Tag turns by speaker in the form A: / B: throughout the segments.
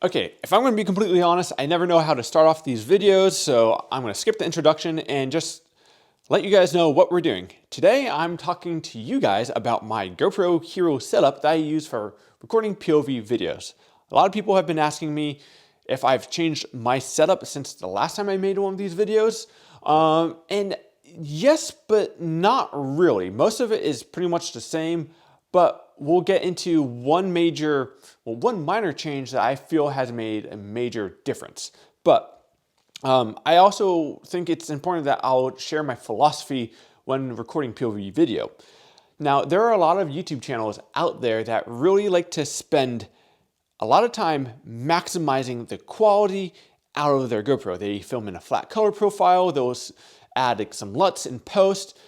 A: Okay, if I'm gonna be completely honest, I never know how to start off these videos, so I'm gonna skip the introduction and just let you guys know what we're doing. Today, I'm talking to you guys about my GoPro Hero setup that I use for recording POV videos. A lot of people have been asking me if I've changed my setup since the last time I made one of these videos. And yes, but not really. Most of it is pretty much the same, but we'll get into one minor change that I feel has made a major difference. But I also think it's important that I'll share my philosophy when recording POV video. Now, there are a lot of YouTube channels out there that really like to spend a lot of time maximizing the quality out of their GoPro. They film in a flat color profile, they'll add like some LUTs in post,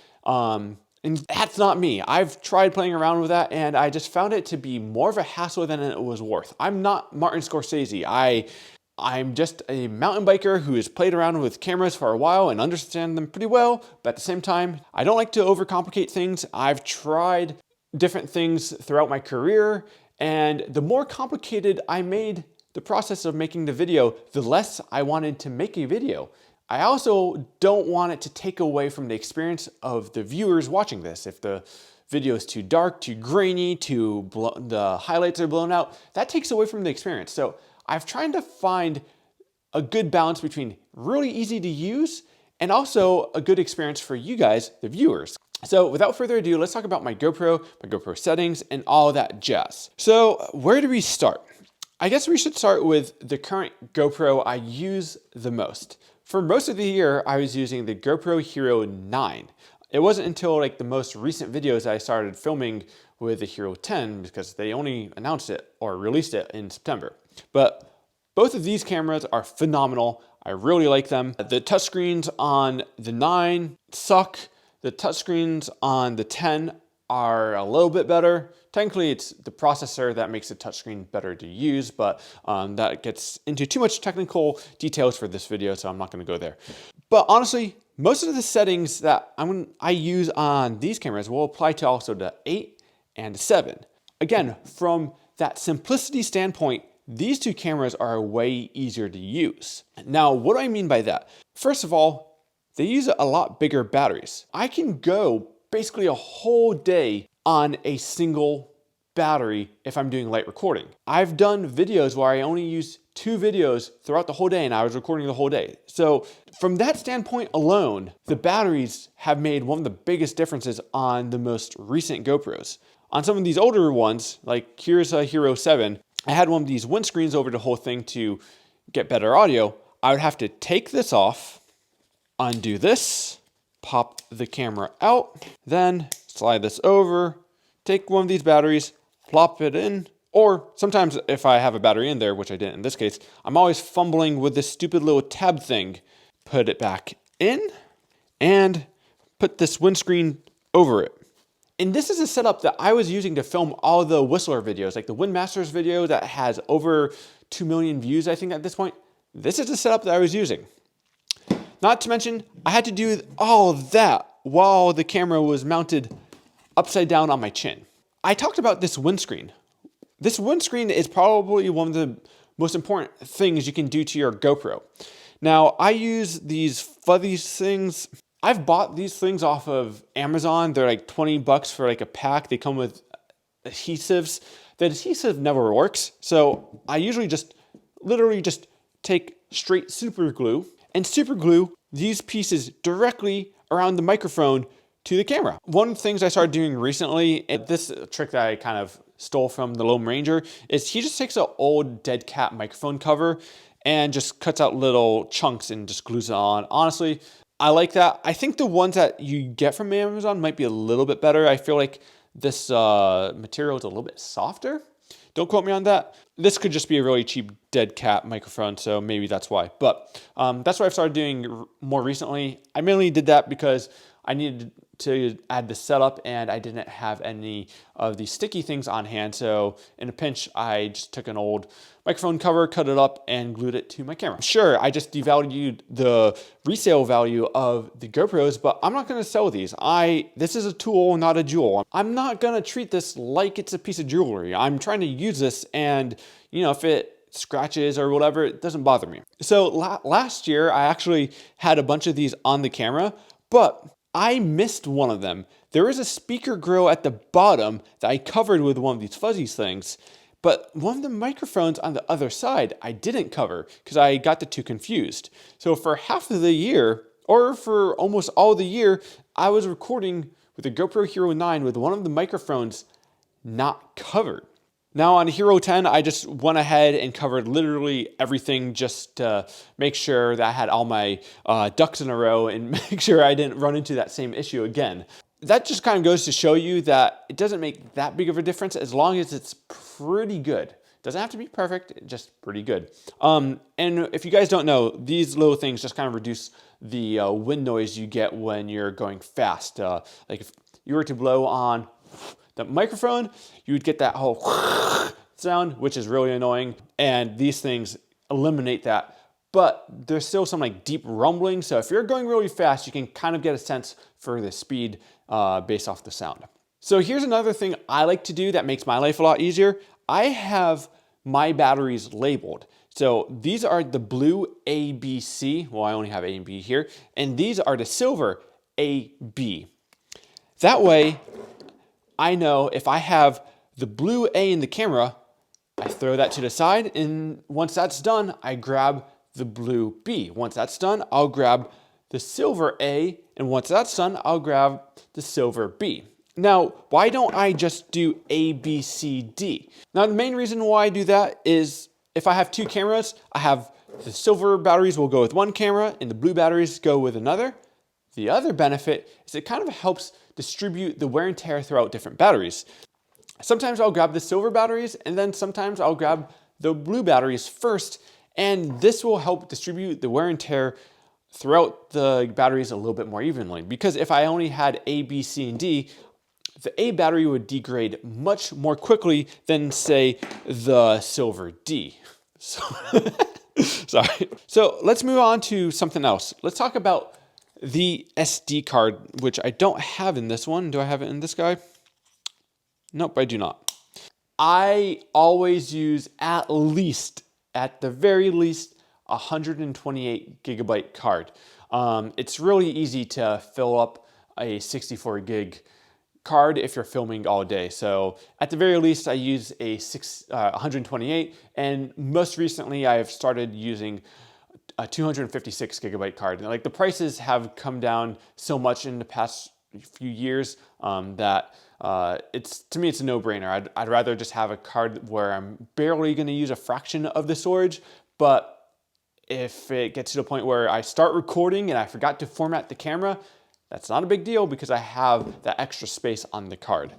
A: and that's not me. I've tried playing around with that and I just found it to be more of a hassle than it was worth. I'm not Martin Scorsese. I'm just a mountain biker who has played around with cameras for a while and understand them pretty well, but at the same time, I don't like to overcomplicate things. I've tried different things throughout my career, and the more complicated I made the process of making the video, the less I wanted to make a video. I also don't want it to take away from the experience of the viewers watching this. If the video is too dark, too grainy, the highlights are blown out, that takes away from the experience. So I've tried to find a good balance between really easy to use and also a good experience for you guys, the viewers. So without further ado, let's talk about my GoPro settings, and all that jazz. So where do we start? I guess we should start with the current GoPro I use the most. For most of the year, I was using the GoPro Hero 9. It wasn't until like the most recent videos I started filming with the Hero 10 because they only announced it or released it in September. But both of these cameras are phenomenal. I really like them. The touchscreens on the 9 suck. The touchscreens on the 10 are a little bit better. Technically, it's the processor that makes the touchscreen better to use, but that gets into too much technical details for this video, so I'm not gonna go there. But honestly, most of the settings that I use on these cameras will apply to also the 8 and the 7. Again, from that simplicity standpoint, these two cameras are way easier to use. Now, what do I mean by that? First of all, they use a lot bigger batteries. I can go basically a whole day on a single battery if I'm doing light recording. I've done videos where I only use 2 videos throughout the whole day and I was recording the whole day. So from that standpoint alone, the batteries have made one of the biggest differences on the most recent GoPros. On some of these older ones, like here's a Hero 7, I had one of these windscreens over the whole thing to get better audio. I would have to take this off, undo this, pop the camera out, then slide this over, take one of these batteries, plop it in, or sometimes if I have a battery in there, which I didn't in this case, I'm always fumbling with this stupid little tab thing. Put it back in and put this windscreen over it. And this is a setup that I was using to film all the Whistler videos, like the Windmasters video that has over 2 million views, I think at this point. This is the setup that I was using. Not to mention, I had to do all of that while the camera was mounted upside down on my chin. I talked about this windscreen. This windscreen is probably one of the most important things you can do to your GoPro. Now, I use these fuzzy things. I've bought these things off of Amazon. They're like 20 bucks for like a pack. They come with adhesives. The adhesive never works. So I usually literally just take straight super glue and super glue these pieces directly around the microphone to the camera. One of the things I started doing recently, and this trick that I kind of stole from the Lone Ranger, is he just takes an old dead cat microphone cover and just cuts out little chunks and just glues it on. Honestly, I like that. I think the ones that you get from Amazon might be a little bit better. I feel like this material is a little bit softer. Don't quote me on that. This could just be a really cheap dead cat microphone, so maybe that's why. But that's what I've started doing more recently. I mainly did that because I needed to add the setup and I didn't have any of the sticky things on hand. So in a pinch, I just took an old microphone cover, cut it up and glued it to my camera. Sure, I just devalued the resale value of the GoPros, but I'm not gonna sell these. This is a tool, not a jewel. I'm not gonna treat this like it's a piece of jewelry. I'm trying to use this and if it scratches or whatever, it doesn't bother me. So last year, I actually had a bunch of these on the camera, but I missed one of them. There is a speaker grill at the bottom that I covered with one of these fuzzy things, but one of the microphones on the other side I didn't cover because I got the two confused. So for half of the year, or for almost all the year, I was recording with a GoPro Hero 9 with one of the microphones not covered. Now on Hero 10, I just went ahead and covered literally everything just to make sure that I had all my ducks in a row and make sure I didn't run into that same issue again. That just kind of goes to show you that it doesn't make that big of a difference as long as it's pretty good. It doesn't have to be perfect, just pretty good. And if you guys don't know, these little things just kind of reduce the wind noise you get when you're going fast. Like if you were to blow on the microphone, you would get that whole sound, which is really annoying. And these things eliminate that. But there's still some like deep rumbling. So if you're going really fast, you can kind of get a sense for the speed based off the sound. So here's another thing I like to do that makes my life a lot easier. I have my batteries labeled. So these are the blue A, B, C. Well, I only have A and B here. And these are the silver A, B. That way, I know if I have the blue A in the camera, I throw that to the side. And once that's done, I grab the blue B. Once that's done, I'll grab the silver A. And once that's done, I'll grab the silver B. Now, why don't I just do A, B, C, D? Now, the main reason why I do that is if I have two cameras, I have the silver batteries will go with one camera and the blue batteries go with another. The other benefit is it kind of helps distribute the wear and tear throughout different batteries. Sometimes I'll grab the silver batteries and then sometimes I'll grab the blue batteries first, and this will help distribute the wear and tear throughout the batteries a little bit more evenly. Because if I only had A, B, C, and D, the A battery would degrade much more quickly than, say, the silver D. Sorry. So let's move on to something else. Let's talk about the SD card, which I don't have in this one. Do I have it in this guy? Nope, I do not. I always use at the very least, 128 gigabyte card. It's really easy to fill up a 64 gig card if you're filming all day. So at the very least, I use a 128, and most recently I have started using a 256 gigabyte card. And like the prices have come down so much in the past few years that to me it's a no-brainer. I'd rather just have a card where I'm barely going to use a fraction of the storage, but if it gets to the point where I start recording and I forgot to format the camera, that's not a big deal because I have that extra space on the card.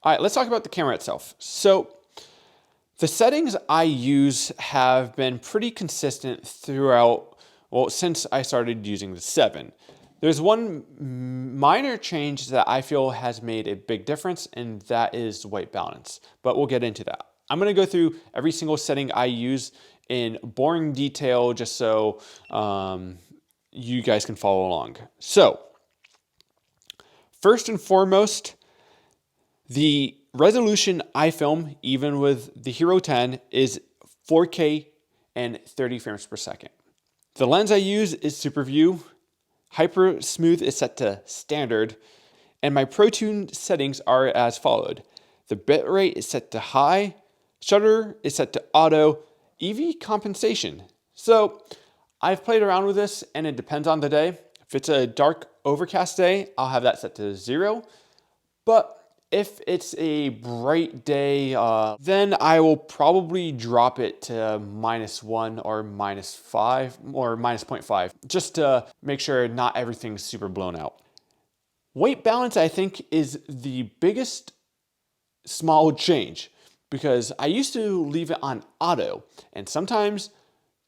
A: All right, let's talk about the camera itself. So the settings I use have been pretty consistent throughout, well, since I started using the 7. There's one minor change that I feel has made a big difference, and that is white balance, but we'll get into that. I'm gonna go through every single setting I use in boring detail just so you guys can follow along. So, first and foremost, the resolution I film, even with the Hero 10, is 4K and 30 frames per second. The lens I use is Super View. Hyper Smooth is set to standard, and my Pro Tune settings are as followed. The bitrate is set to high, shutter is set to auto, EV compensation. So I've played around with this and it depends on the day. If it's a dark overcast day, I'll have that set to 0. But if it's a bright day, then I will probably drop it to -1 or -5 or -0.5 just to make sure not everything's super blown out. White balance, I think, is the biggest small change because I used to leave it on auto, and sometimes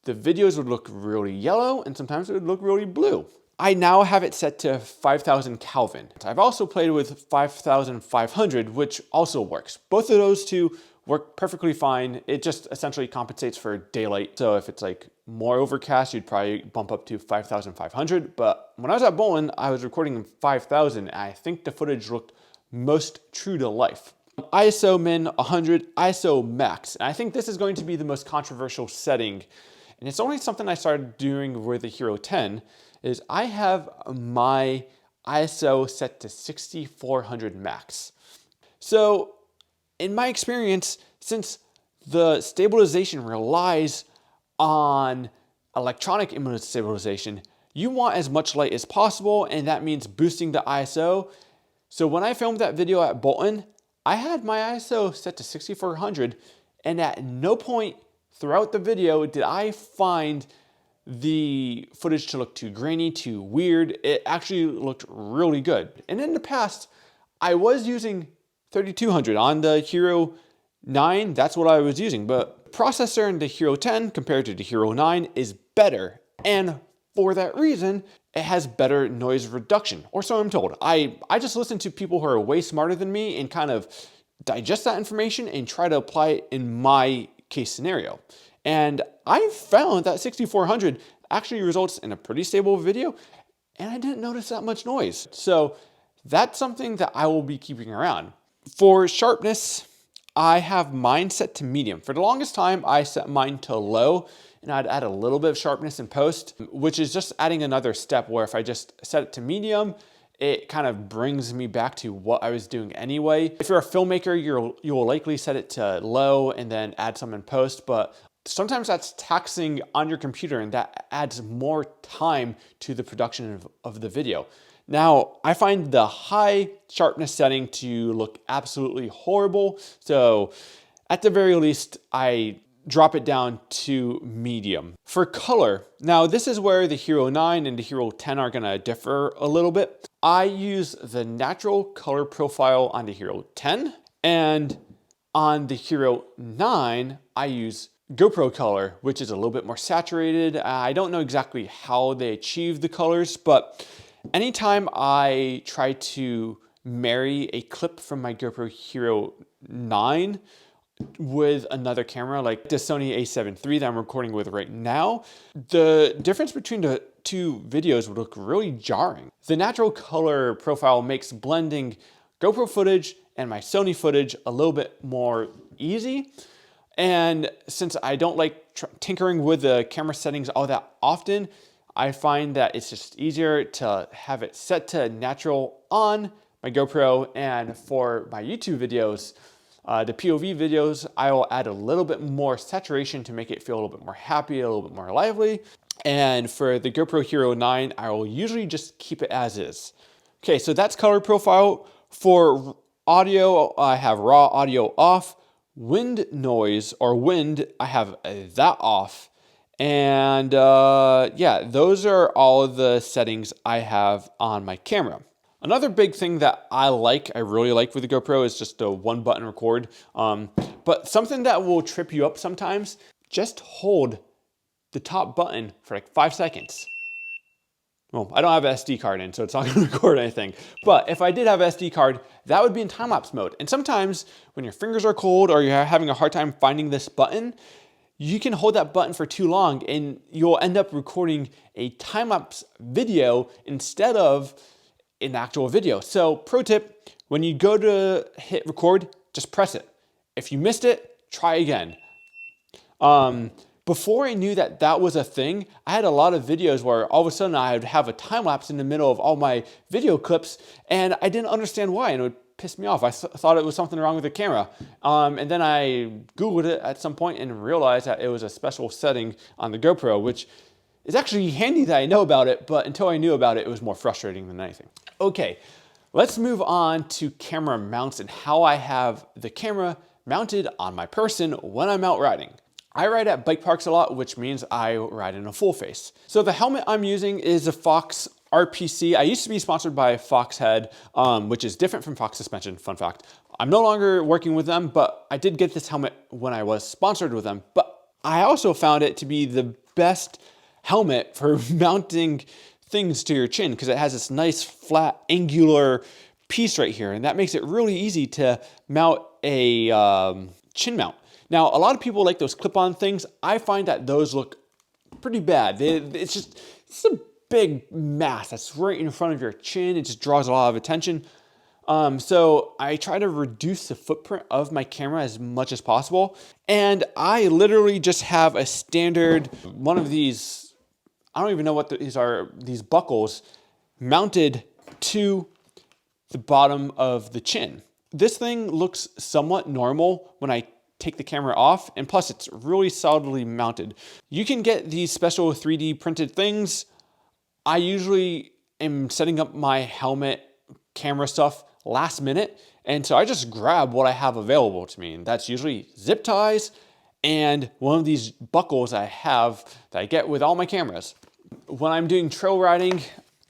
A: the videos would look really yellow and sometimes it would look really blue. I now have it set to 5,000 Kelvin. I've also played with 5,500, which also works. Both of those two work perfectly fine. It just essentially compensates for daylight. So if it's like more overcast, you'd probably bump up to 5,500. But when I was at Bowling, I was recording in 5,000. And I think the footage looked most true to life. ISO min 100, ISO max. And I think this is going to be the most controversial setting. And it's only something I started doing with the Hero 10 is I have my ISO set to 6400 max. So in my experience, since the stabilization relies on electronic image stabilization, you want as much light as possible, and that means boosting the ISO. So when I filmed that video at Bolton, I had my ISO set to 6400, and at no point throughout the video did I find the footage to look too grainy, too weird. It actually looked really good. And in the past, I was using 3200 on the Hero 9, that's what I was using, but the processor in the Hero 10 compared to the Hero 9 is better, and for that reason, it has better noise reduction, or so I'm told. I just listen to people who are way smarter than me and kind of digest that information and try to apply it in my case scenario. And I found that 6400 actually results in a pretty stable video, and I didn't notice that much noise. So that's something that I will be keeping around. For sharpness, I have mine set to medium. For the longest time, I set mine to low, and I'd add a little bit of sharpness in post, which is just adding another step where if I just set it to medium, it kind of brings me back to what I was doing anyway. If you're a filmmaker, you will likely set it to low and then add some in post, but sometimes that's taxing on your computer, and that adds more time to the production of the video. Now, I find the high sharpness setting to look absolutely horrible. So at the very least, I drop it down to medium. For color, now this is where the Hero 9 and the Hero 10 are gonna differ a little bit. I use the natural color profile on the Hero 10, and on the Hero 9, I use GoPro color, which is a little bit more saturated. I don't know exactly how they achieve the colors, but anytime I try to marry a clip from my GoPro Hero 9 with another camera, like the Sony a7 III that I'm recording with right now, the difference between the two videos would look really jarring. The natural color profile makes blending GoPro footage and my Sony footage a little bit more easy. And since I don't like tinkering with the camera settings all that often, I find that it's just easier to have it set to natural on my GoPro. And for my YouTube videos, the POV videos, I will add a little bit more saturation to make it feel a little bit more happy, a little bit more lively. And for the GoPro Hero 9, I will usually just keep it as is. Okay, so that's color profile. For audio, I have raw audio off. Wind noise or wind, I have that off. And yeah, those are all the settings I have on my camera. Another big thing that I really like with the GoPro is just a one button record. But something that will trip you up sometimes, just hold the top button for like 5 seconds. Well, I don't have an SD card in, so it's not gonna record anything. But if I did have an SD card, that would be in time-lapse mode. And sometimes when your fingers are cold or you're having a hard time finding this button, you can hold that button for too long and you'll end up recording a time-lapse video instead of an actual video. So pro tip, when you go to hit record, just press it. If you missed it, try again. Before I knew that that was a thing, I had a lot of videos where all of a sudden I would have a time lapse in the middle of all my video clips, and I didn't understand why, and it would piss me off. I thought it was something wrong with the camera. And then I Googled it at some point and realized that it was a special setting on the GoPro, which is actually handy that I know about it, but until I knew about it, it was more frustrating than anything. Okay, let's move on to camera mounts and how I have the camera mounted on my person when I'm out riding. I ride at bike parks a lot, which means I ride in a full face. So the helmet I'm using is a Fox RPC. I used to be sponsored by Foxhead, which is different from Fox Suspension, fun fact. I'm no longer working with them, but I did get this helmet when I was sponsored with them. But I also found it to be the best helmet for mounting things to your chin because it has this nice flat angular piece right here, and that makes it really easy to mount a chin mount. Now, a lot of people like those clip-on things. I find that those look pretty bad. It's a big mass that's right in front of your chin. It just draws a lot of attention. So I try to reduce the footprint of my camera as much as possible. And I literally just have a standard one of these, I don't even know what these are, these buckles mounted to the bottom of the chin. This thing looks somewhat normal when I take the camera off, and plus it's really solidly mounted. You can get these special 3D printed things. I usually am setting up my helmet camera stuff last minute, and so I just grab what I have available to me, and that's usually zip ties and one of these buckles I have that I get with all my cameras. When I'm doing trail riding,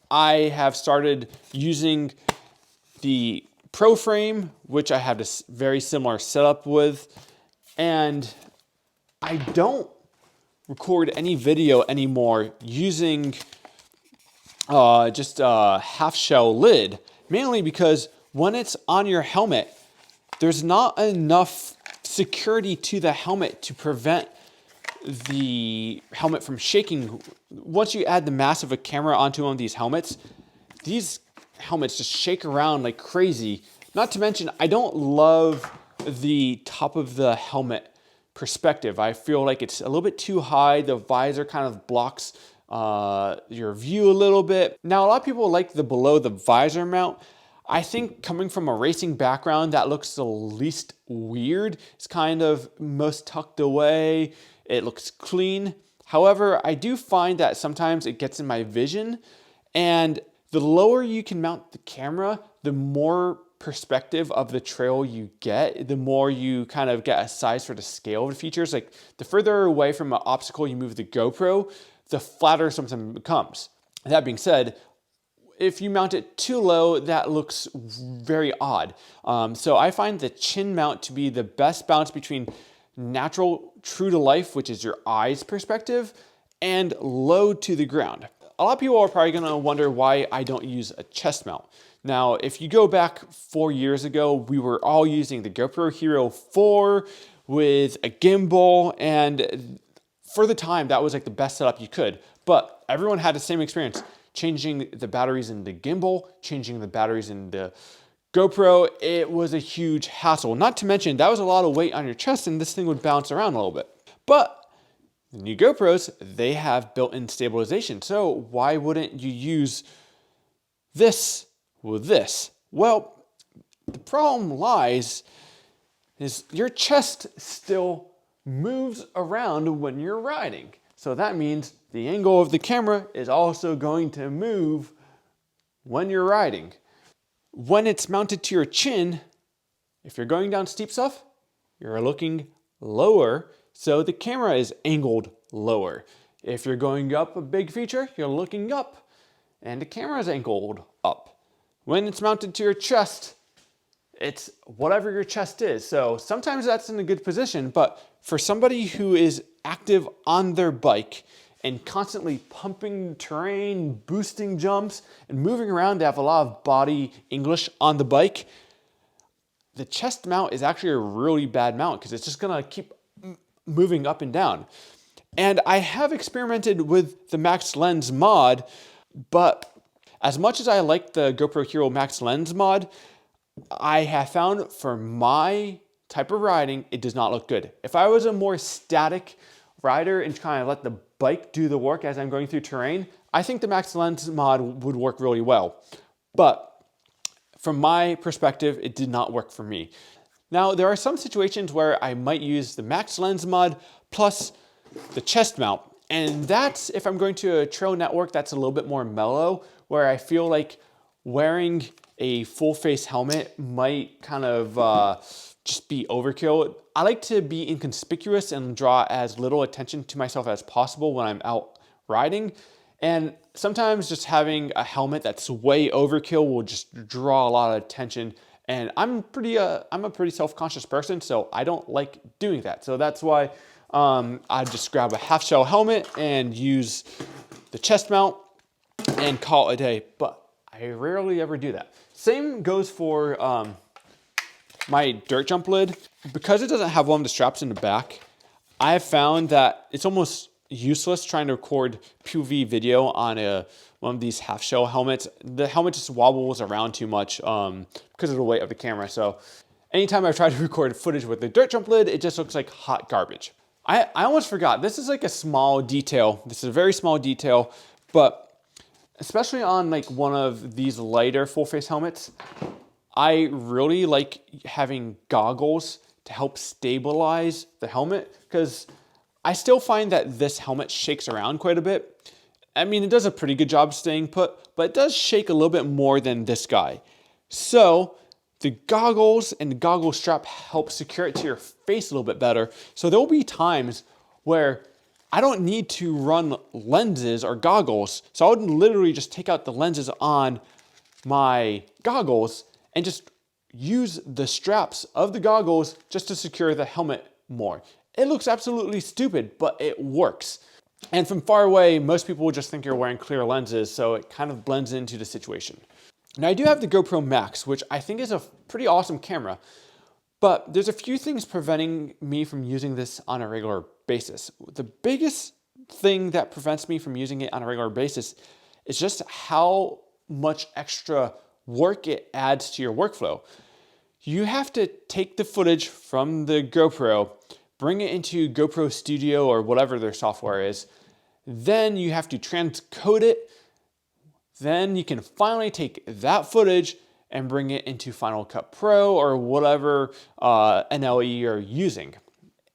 A: I have started using the Pro frame, which I have this very similar setup with, and I don't record any video anymore using just a half shell lid, mainly because when it's on your helmet, there's not enough security to the helmet to prevent the helmet from shaking. Once you add the mass of a camera onto one of these helmets just shake around like crazy. Not to mention, I don't love the top of the helmet perspective. I feel like it's a little bit too high. The visor kind of blocks your view a little bit. Now, a lot of people like the below the visor mount. I think coming from a racing background, that looks the least weird. It's kind of most tucked away. It looks clean. However, I do find that sometimes it gets in my vision, and the lower you can mount the camera, the more perspective of the trail you get, the more you kind of get a size for the scale of the features. Like the further away from an obstacle you move the GoPro, the flatter something becomes. That being said, if you mount it too low, that looks very odd. So I find the chin mount to be the best balance between natural, true to life, which is your eyes perspective, and low to the ground. A lot of people are probably gonna wonder why I don't use a chest mount. Now, if you go back 4 years ago, we were all using the GoPro Hero 4 with a gimbal, and for the time, that was like the best setup you could. But everyone had the same experience, changing the batteries in the gimbal, changing the batteries in the GoPro. It was a huge hassle. Not to mention, that was a lot of weight on your chest, and this thing would bounce around a little bit. But the new GoPros, they have built-in stabilization. So why wouldn't you use this with this? Well, the problem lies is your chest still moves around when you're riding. So that means the angle of the camera is also going to move when you're riding. When it's mounted to your chin, if you're going down steep stuff, you're looking lower, so the camera is angled lower. If you're going up a big feature, you're looking up, and the camera is angled up. When it's mounted to your chest, it's whatever your chest is. So sometimes that's in a good position, but for somebody who is active on their bike and constantly pumping terrain, boosting jumps, and moving around, they have a lot of body English on the bike, the chest mount is actually a really bad mount because it's just gonna keep moving up and down. And I have experimented with the Max Lens mod, but as much as I like the GoPro Hero Max Lens mod, I have found for my type of riding, it does not look good. If I was a more static rider and kind of let the bike do the work as I'm going through terrain, I think the Max Lens mod would work really well. But from my perspective, it did not work for me. Now, there are some situations where I might use the Max Lens mod plus the chest mount. And that's if I'm going to a trail network that's a little bit more mellow, where I feel like wearing a full face helmet might kind of just be overkill. I like to be inconspicuous and draw as little attention to myself as possible when I'm out riding. And sometimes just having a helmet that's way overkill will just draw a lot of attention. And I'm a pretty self-conscious person, so I don't like doing that. So that's why I just grab a half shell helmet and use the chest mount and call it a day. But I rarely ever do that. Same goes for my dirt jump lid. Because it doesn't have one of the straps in the back, I have found that it's almost useless trying to record POV video on a one of these half shell helmets. The helmet just wobbles around too much because of the weight of the camera. So anytime I try to record footage with the dirt jump lid, it just looks like hot garbage. I almost forgot, this is like a small detail. This is a very small detail, but especially on like one of these lighter full face helmets, I really like having goggles to help stabilize the helmet, because I still find that this helmet shakes around quite a bit. I mean, it does a pretty good job staying put, but it does shake a little bit more than this guy. So the goggles and the goggle strap help secure it to your face a little bit better. So there will be times where I don't need to run lenses or goggles. So I would literally just take out the lenses on my goggles and just use the straps of the goggles just to secure the helmet more. It looks absolutely stupid, but it works. And from far away, most people will just think you're wearing clear lenses, so it kind of blends into the situation. Now I do have the GoPro Max, which I think is a pretty awesome camera, but there's a few things preventing me from using this on a regular basis. The biggest thing that prevents me from using it on a regular basis is just how much extra work it adds to your workflow. You have to take the footage from the GoPro, bring it into GoPro Studio or whatever their software is, then you have to transcode it. Then you can finally take that footage and bring it into Final Cut Pro or whatever NLE you're using.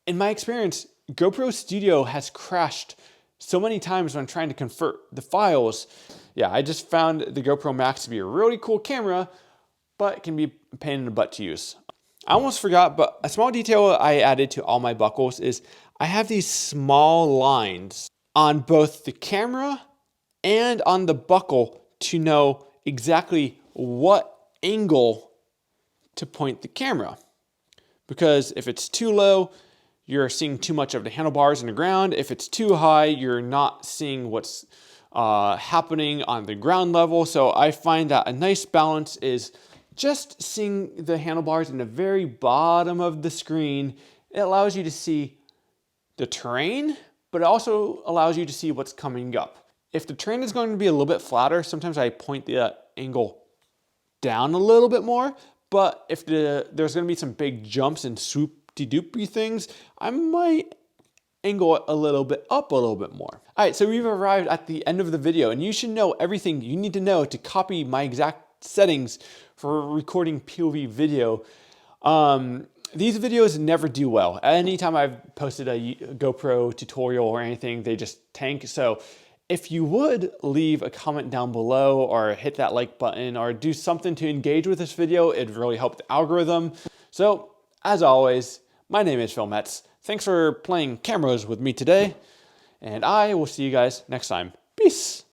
A: In my experience, GoPro Studio has crashed so many times when trying to convert the files. Yeah, I just found the GoPro Max to be a really cool camera, but it can be a pain in the butt to use. I almost forgot, but a small detail I added to all my buckles is I have these small lines on both the camera and on the buckle to know exactly what angle to point the camera. Because if it's too low, you're seeing too much of the handlebars in the ground. If it's too high, you're not seeing what's happening on the ground level. So I find that a nice balance is just seeing the handlebars in the very bottom of the screen. It allows you to see the terrain, but it also allows you to see what's coming up. If the terrain is going to be a little bit flatter, sometimes I point the angle down a little bit more, but if there's going to be some big jumps and swoop-de-doopy things, I might angle it a little bit up a little bit more. All right, so we've arrived at the end of the video, and you should know everything you need to know to copy my exact settings for recording POV video. These videos never do well. Anytime I've posted a GoPro tutorial or anything, they just tank. So if you would leave a comment down below or hit that like button or do something to engage with this video, it'd really help the algorithm. So as always, my name is Phil Metz. Thanks for playing cameras with me today, and I will see you guys next time. Peace.